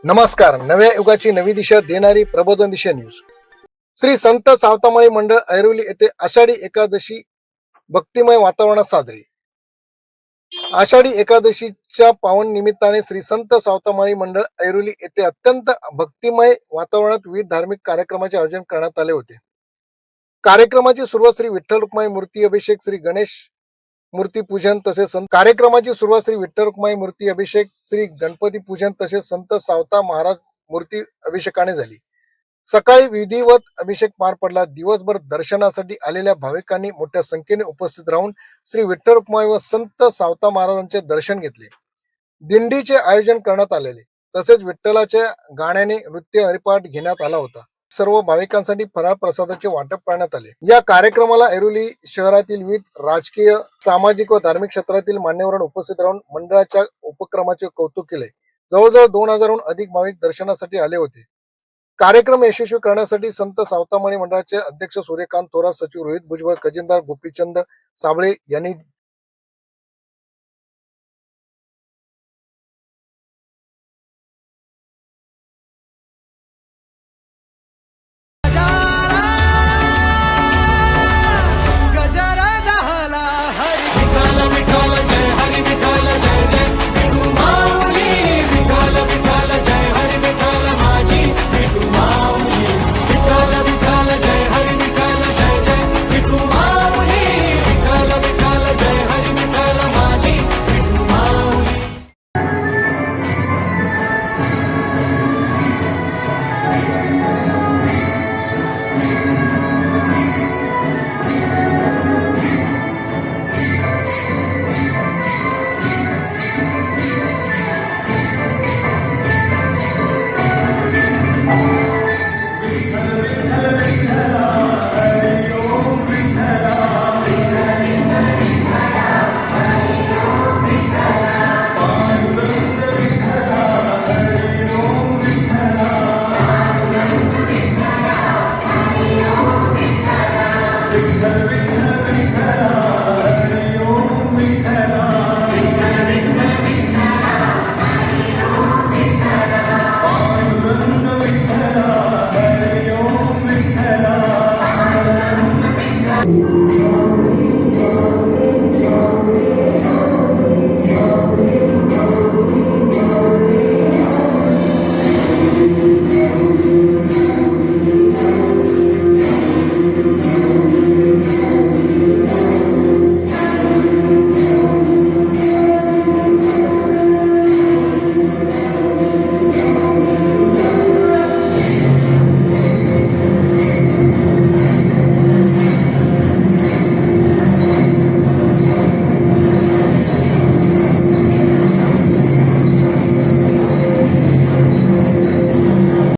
नमस्कार. नव्या युगाची नवी दिशा देणारी प्रबोधन दिशा न्यूज. श्री संत सावतामाळी मंडळ ऐरोली येथे आषाढी एकादशी भक्तिमय वातावरणात साजरी. आषाढी एकादशीच्या पावन निमित्ताने श्री संत सावतामाळी मंडळ ऐरोली येथे अत्यंत भक्तिमय वातावरणात विविध धार्मिक कार्यक्रमाचे आयोजन करण्यात आले होते. कार्यक्रमाची सुरुवात श्री विठ्ठल रुक्माई मूर्ती अभिषेक, श्री गणेश मूर्ती पूजन तसेच कार्यक्रमाची सुरुवात श्री विठ्ठल रुक्माई मूर्ती अभिषेक, श्री गणपती पूजन तसेच संत सावता महाराज मूर्ती अभिषेकाने झाली. सकाळी विधिवत अभिषेक पार पडला. दिवसभर दर्शनासाठी आलेल्या भाविकांनी मोठ्या संख्येने उपस्थित राहून श्री विठ्ठल रुक्माई व संत सावता महाराजांचे दर्शन घेतले. दिंडीचे आयोजन करण्यात आलेले तसेच विठ्ठलाच्या गाण्याने नृत्य हरिपाठ घेण्यात आला होता. सर्व भाविकांसाठी फराळ प्रसादाचे वाटप करण्यात आले. या कार्यक्रमाला ऐरोली शहरातील विविध राजकीय, सामाजिक व धार्मिक क्षेत्रातील मान्यवरांनी उपस्थित राहून मंडळाच्या उपक्रमाचे कौतुक केले. जवळजवळ 2000हून अधिक भाविक दर्शनासाठी आले होते. कार्यक्रम यशस्वी करण्यासाठी संत सावतामाळी मंडळाचे अध्यक्ष सूर्यकांत थोरात, सचिव रोहित भुजबळ, खजिनदार गोपीचंद साबळे यांनी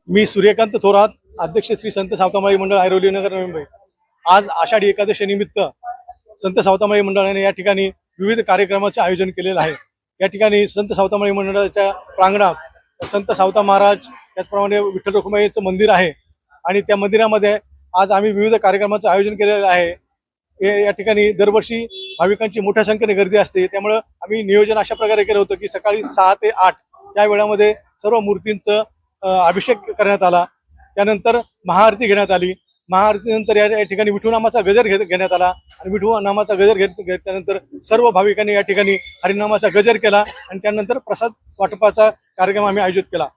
मी सूर्यकांत थोरात, अध्यक्ष श्री संत सावतामाळी मंडळ ऐरोली नगर मुंबई. आज आषाढी एकादशी निमित्त संत सावतामाळी मंडळाने या ठिकाणी विविध कार्यक्रमाचे आयोजन केलेलं आहे. या ठिकाणी संत सावतामाळी मंडळाच्या प्रांगणात संत सावता महाराज, त्याचप्रमाणे विठ्ठल रुक्माईचं मंदिर आहे आणि त्या मंदिरामध्ये आज आम्ही विविध कार्यक्रमाचं आयोजन केलेलं आहे. या ठिकाणी दरवर्षी भाविकांची मोठ्या संख्येने गर्दी असते, त्यामुळं आम्ही नियोजन अशा प्रकारे केलं होतं की सकाळी 6 ते 8 या वेळामध्ये सर्व मूर्तींचं अभिषेक करण्यात आला. त्यानंतर महाआरती घेण्यात आली. महाआरतीनंतर या ठिकाणी विठू नामाचा गजर घेण्यात आला आणि विठू नामाचा गजर घेतल्यानंतर सर्व भाविकांनी या ठिकाणी हरिनामाचा गजर केला आणि त्यानंतर प्रसाद वाटपाचा कार्यक्रम आम्ही आयोजित केला.